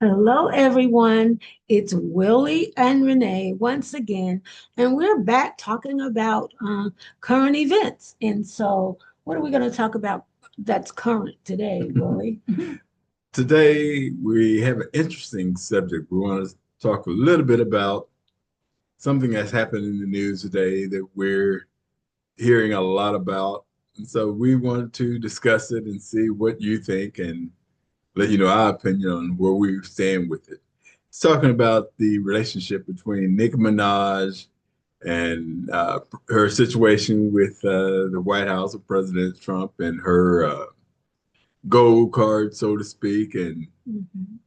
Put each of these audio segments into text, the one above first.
Hello, everyone. It's Willie and Renee once again, and we're back talking about current events. And so, what are we going to talk about that's current today, Willie? Today, we have an interesting subject. We want to talk a little bit about something that's happened in the news today that we're hearing a lot about. And so we wanted to discuss it and see what you think and let you know our opinion on where we stand with it. It's talking about the relationship between Nicki Minaj and her situation with the White House of President Trump and her gold card, so to speak, Mhm.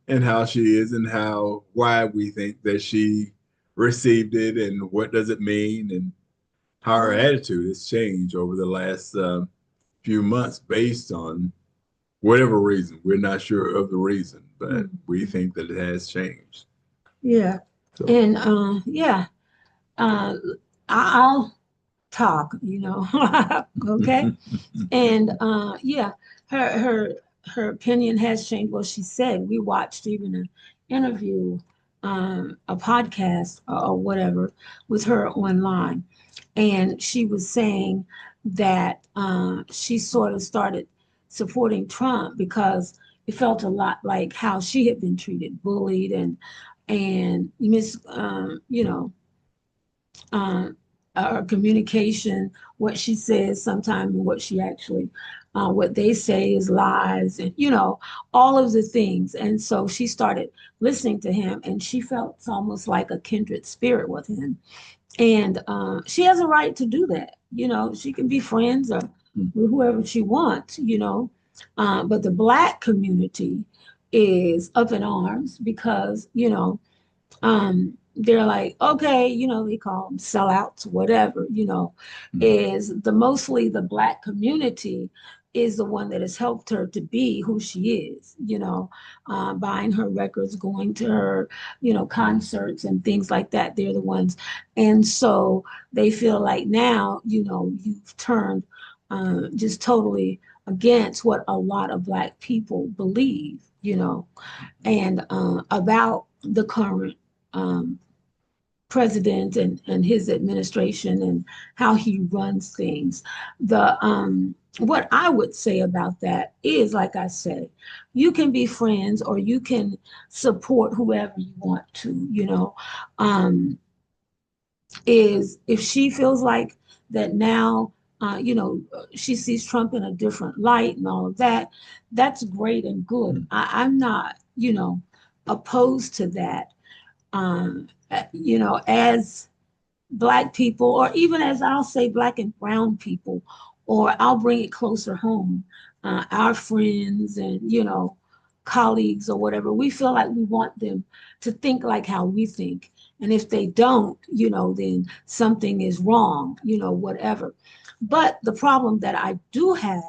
and how she is and how why we think that she received it and what does it mean and how her attitude has changed over the last few months based on whatever reason. We're not sure of the reason, but Mhm. we think that it has changed. Yeah. So, And yeah, uh, I'll talk, okay? And yeah, her her her opinion has changed. Well, she said we watched even an interview, a podcast or whatever with her online, and she was saying that she sort of started supporting Trump because it felt a lot like how she had been treated, bullied, and uh, communication, what she says sometimes and what she actually, what they say is lies, and all of the things. And so she started listening to him, and she felt it's almost like a kindred spirit with him. And she has a right to do that. She can be friends or with whoever she wants. But the black community is up in arms because they're like, okay, they call them sellouts, whatever, is the mostly the black community is the one that has helped her to be who she is, buying her records, going to her, concerts and things like that. They're the ones. And so they feel like now, you've turned just totally against what a lot of black people believe, and about the current um, president and his administration and how he runs things. The what I would say about that is, like I said, you can be friends or you can support whoever you want to. Um, is if she feels like that now. She sees Trump in a different light and all of that. That's great and good. I'm not, opposed to that, as black people, or even as I'll say, black and brown people, or I'll bring it closer home, our friends and, colleagues or whatever, we feel like we want them to think like how we think. And if they don't, then something is wrong, whatever. But the problem that I do have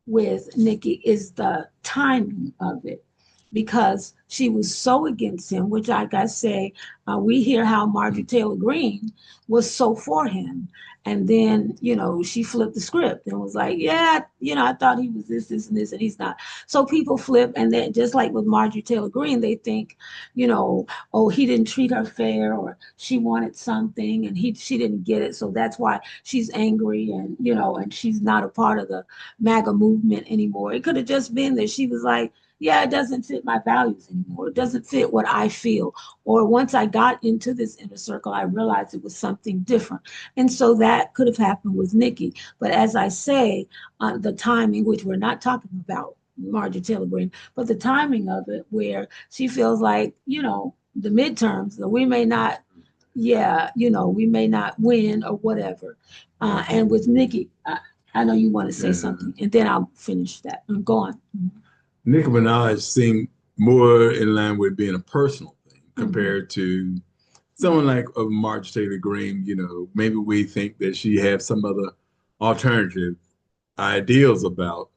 with Nikki is the timing of it, because she was so against him, which, like I say, we hear how Marjorie Taylor Greene was so for him. And then, she flipped the script and was like, yeah, I thought he was this, this, and this, and he's not. So people flip, and then just like with Marjorie Taylor Greene, they think, oh, he didn't treat her fair, or she wanted something and she didn't get it. So that's why she's angry, and, and she's not a part of the MAGA movement anymore. It could have just been that she was like, yeah, it doesn't fit my values anymore. It doesn't fit what I feel. Or once I got into this inner circle, I realized it was something different. And so that could have happened with Nikki. But as I say, the timing, which we're not talking about Marjorie Taylor Greene, but the timing of it, where she feels like, the midterms, that we may not, yeah, we may not win or whatever. And with Nikki, I know you want to say yeah. something, and then I'll finish that. Go on. Nicki Minaj seemed more in line with being a personal thing Mhm. compared to someone like of Marge Taylor Greene. Maybe we think that she had some other alternative ideals about,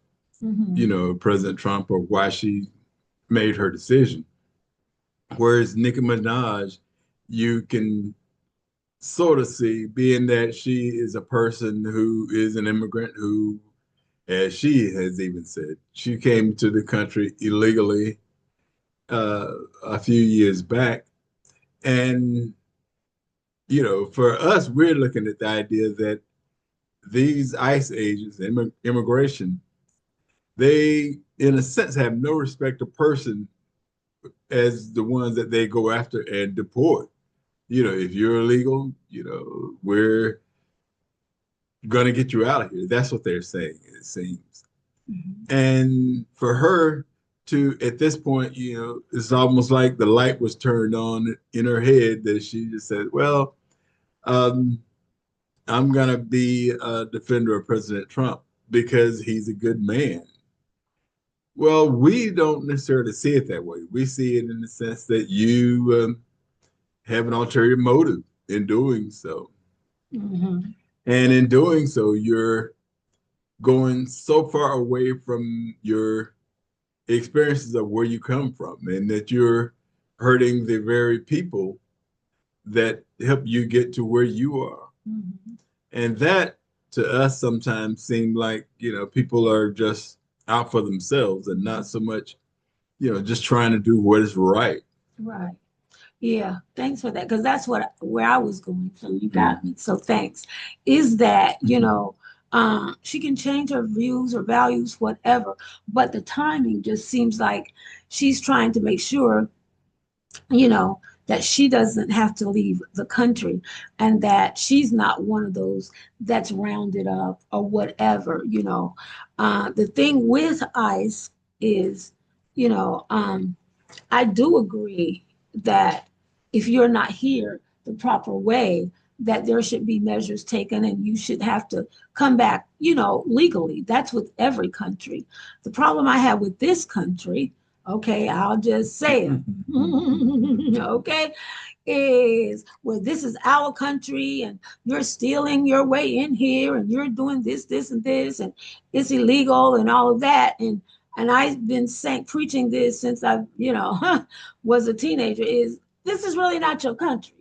Mhm. President Trump or why she made her decision. Whereas Nicki Minaj, you can sort of see, being that she is a person who is an immigrant who, as she has even said, she came to the country illegally uh, a few years back. And, for us, we're looking at the idea that these ICE agents, immigration, they, in a sense, have no respect of person as the ones that they go after and deport. If you're illegal, we're going to get you out of here. That's what they're saying, it seems. Mhm. And for her to, at this point, it's almost like the light was turned on in her head that she just said, well, um, I'm going to be a defender of President Trump because he's a good man. Well, we don't necessarily see it that way. We see it in the sense that you have an ulterior motive in doing so. Mhm. And in doing so, you're going so far away from your experiences of where you come from and that you're hurting the very people that help you get to where you are. Mhm. And that to us sometimes seem like, people are just out for themselves and not so much, just trying to do what is right. Right. Yeah, thanks for that because that's what where I was going. So you Mm. got me. So thanks. Is that she can change her views or values, whatever, but the timing just seems like she's trying to make sure you know, that she doesn't have to leave the country and that she's not one of those that's rounded up or whatever. The thing with ICE is, you know, um, I do agree that if you're not here the proper way, that there should be measures taken and you should have to come back, legally. That's with every country. The problem I have with this country, okay, I'll just say it, okay, is well, this is our country and you're stealing your way in here and you're doing this, and this, and it's illegal and all of that. And I've been saying, preaching this since I, was a teenager, is this is really not your country.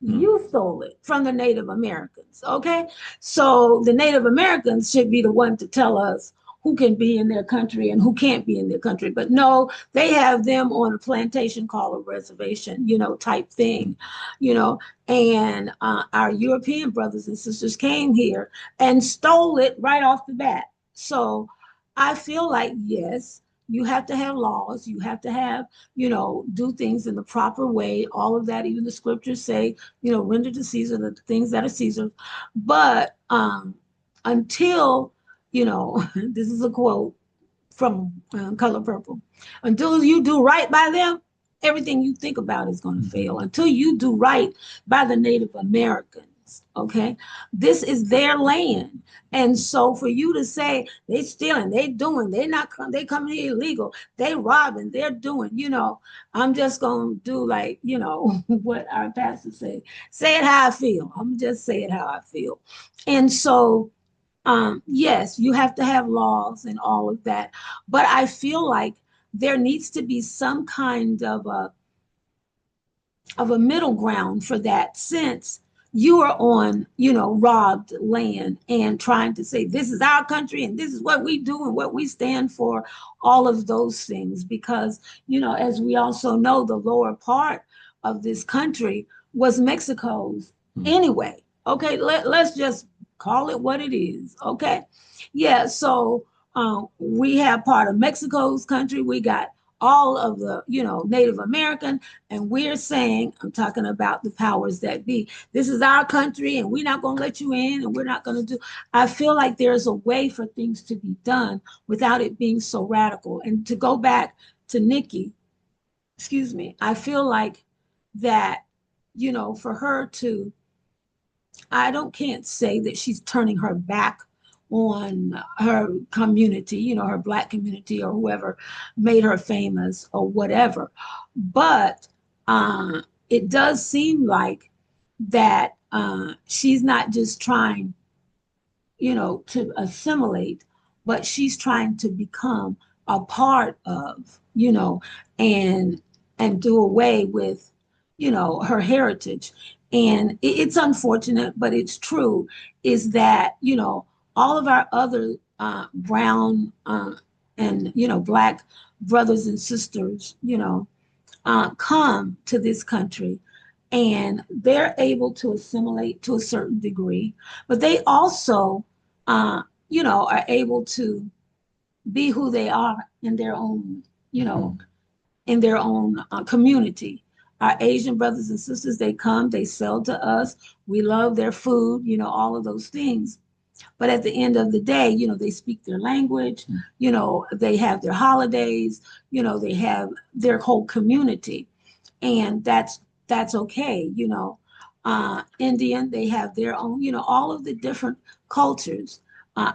Mm. You stole it from the Native Americans, okay? So the Native Americans should be the one to tell us who can be in their country and who can't be in their country. But no, they have them on a plantation called a reservation, type thing, you know. And our European brothers and sisters came here and stole it right off the bat. So I feel like, yes, you have to have laws, you have to have, do things in the proper way. All of that, even the scriptures say, render to Caesar the things that are Caesar. But until, this is a quote from Color Purple, until you do right by them, everything you think about is going to fail. Until you do right by the Native Americans, okay? This is their land. And so for you to say they stealing, they doing, they not come, they coming here illegal, they robbing, they're doing, I'm just gonna do like, what our pastor say it how I feel. I'm just say it how I feel. And so yes, you have to have laws and all of that, but I feel like there needs to be some kind of a middle ground for that, since you are on, robbed land and trying to say this is our country and this is what we do and what we stand for, all of those things. Because, as we also know, the lower part of this country was Mexico's Mm. anyway. Okay, let's just call it what it is. Okay. Yeah, so we have part of Mexico's country. We got all of the, Native American, and we're saying, I'm talking about the powers that be, this is our country and we're not going to let you in and we're not going to do. I feel like there's a way for things to be done without it being so radical. And to go back to Nikki, excuse me, I feel like that, for her to, I don't can't say that she's turning her back on her community, her black community or whoever made her famous or whatever. But it does seem like that she's not just trying, to assimilate, but she's trying to become a part of, and do away with, her heritage. And it's unfortunate, but it's true, is that, all of our other brown and, black brothers and sisters, come to this country and they're able to assimilate to a certain degree, but they also, uh, are able to be who they are in their own, you know, in their own community. Our Asian brothers and sisters, they come, they sell to us. We love their food, all of those things. But at the end of the day, they speak their language, they have their holidays, they have their whole community. And that's okay. Indian, they have their own, all of the different cultures.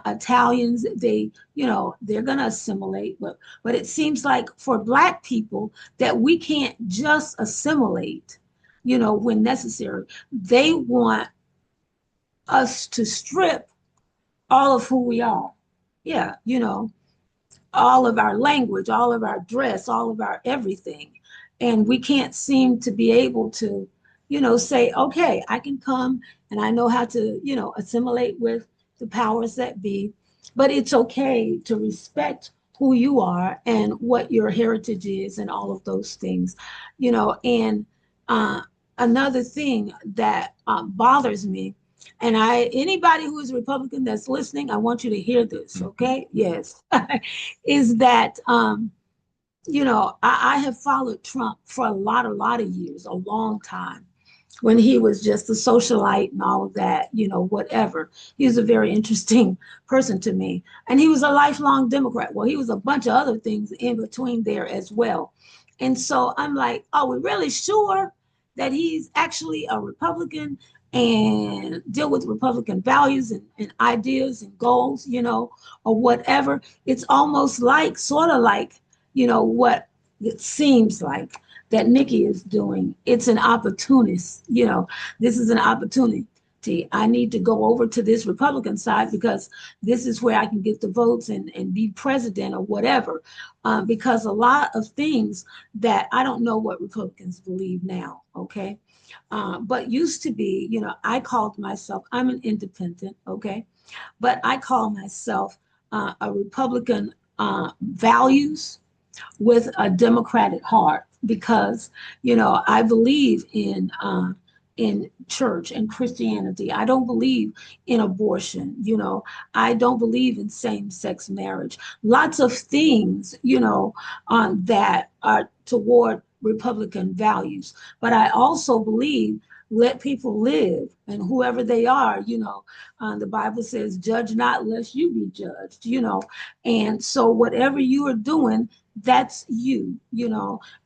Italians, they're gonna assimilate, but it seems like for Black people that we can't just assimilate, when necessary. They want us to strip all of who we are. Yeah, all of our language, all of our dress, all of our everything. And we can't seem to be able to, say, okay, I can come and I know how to, assimilate with the powers that be. But it's okay to respect who you are and what your heritage is and all of those things, and uh, another thing that bothers me, and anybody who is a Republican that's listening, I want you to hear this, okay? Yes. Is that I have followed Trump for a lot of years, a long time, when he was just a socialite and all of that, whatever. He was a very interesting person to me. And he was a lifelong Democrat. Well, he was a bunch of other things in between there as well. And so I'm like, are we really sure that he's actually a Republican and deal with Republican values and ideas and goals, or whatever? It's almost like, sort of like, what it seems like that Nicki is doing. It's an opportunist. This is an opportunity. I need to go over to this Republican side because this is where I can get the votes and be president or whatever. Because a lot of things that I don't know what Republicans believe now, okay? But used to be, I called myself, I'm an independent, okay? But I call myself a Republican values with a democratic heart because I believe in church and Christianity. I don't believe in abortion. I don't believe in same-sex marriage. Lots of things that are toward Republican values, but I also believe let people live and whoever they are, the Bible says judge not lest you be judged, and so whatever you are doing, that's you,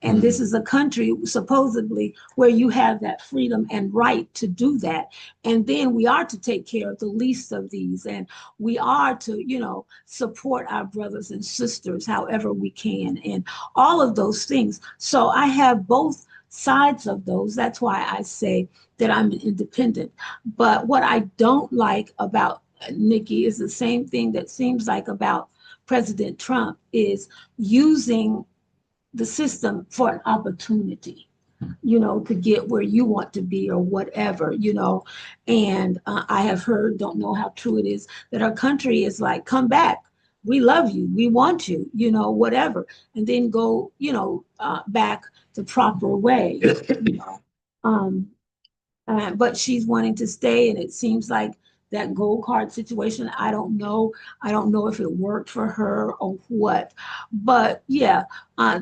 and this is a country supposedly where you have that freedom and right to do that. And then we are to take care of the least of these, and we are to, support our brothers and sisters however we can, and all of those things. So I have both sides of those. That's why I say that I'm an independent. But what I don't like about Nicki is the same thing that seems like about President Trump, is using the system for an opportunity, to get where you want to be or whatever, And I have heard, don't know how true it is, that our country is like, come back. We love you. We want you, whatever. And then go, back the proper way. Um, but she's wanting to stay, and it seems like that gold card situation. I don't know. I don't know if it worked for her or what. But yeah,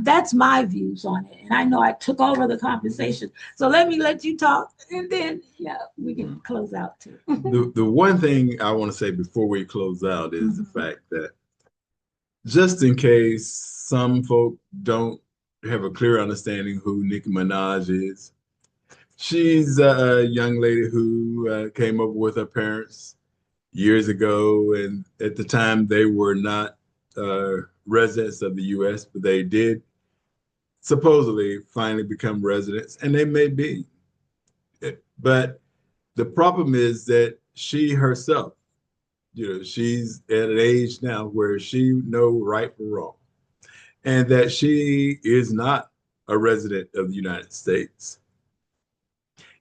that's my views on it. And I know I took over the conversation, so let me let you talk, and then yeah, we can close out too. The one thing I want to say before we close out is the fact that just in case some folk don't have a clear understanding who Nicki Minaj is, she's a young lady who came up with her parents years ago, and at the time they were not residents of the U.S., but they did supposedly finally become residents, and they may be. But the problem is that she herself, she's at an age now where she know right from wrong, and that she is not a resident of the United States.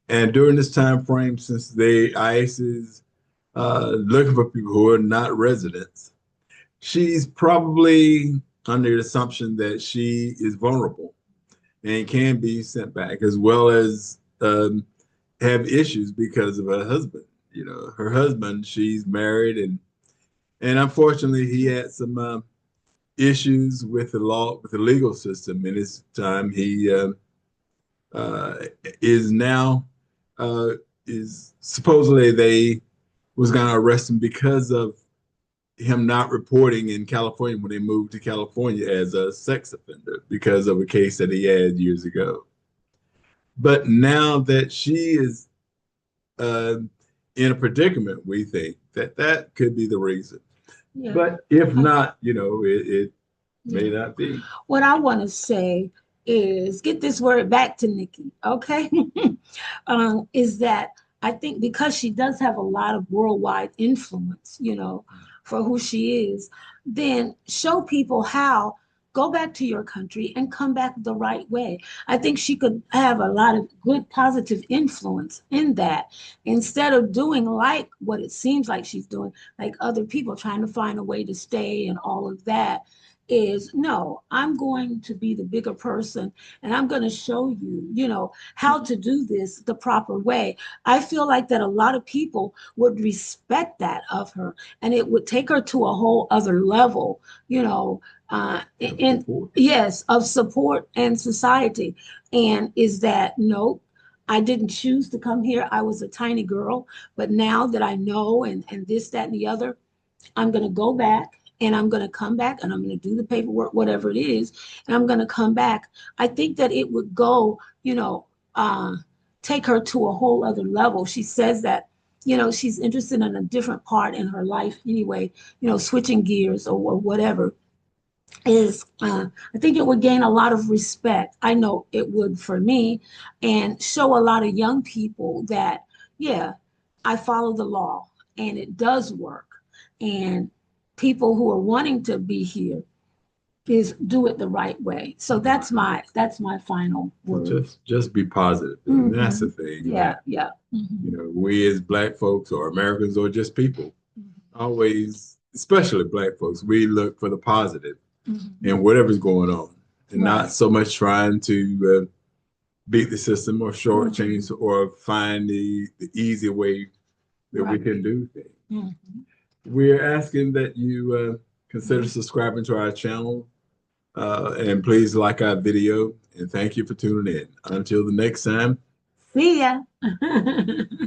And during this time frame, since ICE is looking for people who are not residents, she's probably under the assumption that she is vulnerable. and can be sent back, as well as have issues because of her husband. You know, her husband, she's married, and unfortunately, he had some issues with the law, with the legal system in his time. He uh, is now uh, is supposedly they was going to arrest him because of him not reporting in California when they moved to California as a sex offender because of a case that he had years ago. But now that she is uh, in a predicament, we think that that could be the reason. Yeah. But if I, not, you know, it may yeah. not be. What I want to say is get this word back to Nikki, okay? Is that I think because she does have a lot of worldwide influence, for who she is, then show people how go back to your country and come back the right way. I think she could have a lot of good positive influence in that instead of doing like what it seems like she's doing, like other people trying to find a way to stay and all of that is no, I'm going to be the bigger person and I'm going to show you, how to do this the proper way. I feel like that a lot of people would respect that of her and it would take her to a whole other level, and yes, of support and society. And is that nope. I didn't choose to come here. I was a tiny girl, but now that I know and this, that, and the other, I'm going to go back and I'm going to come back and I'm going to do the paperwork, whatever it is, and I'm going to come back. I think that it would go, take her to a whole other level. She says that, she's interested in a different part in her life anyway, switching gears or whatever is I think it would gain a lot of respect. I know it would for me and show a lot of young people that, yeah, I follow the law and it does work. And people who are wanting to be here is do it the right way. So that's my final word. Just be positive. And that's Mm-hmm. the thing Yeah, that, yeah. Mm-hmm. you know, we as black folks or Americans or just people Mm-hmm. always, especially black folks, we look for the positive Mm-hmm. in whatever's going on and not Right. so much trying to beat the system or Mm-hmm. shortchange or find the easy way that we Right. can do things. Mm-hmm. We're asking that you consider subscribing to our channel and please like our video. And thank you for tuning in. Until the next time. See ya.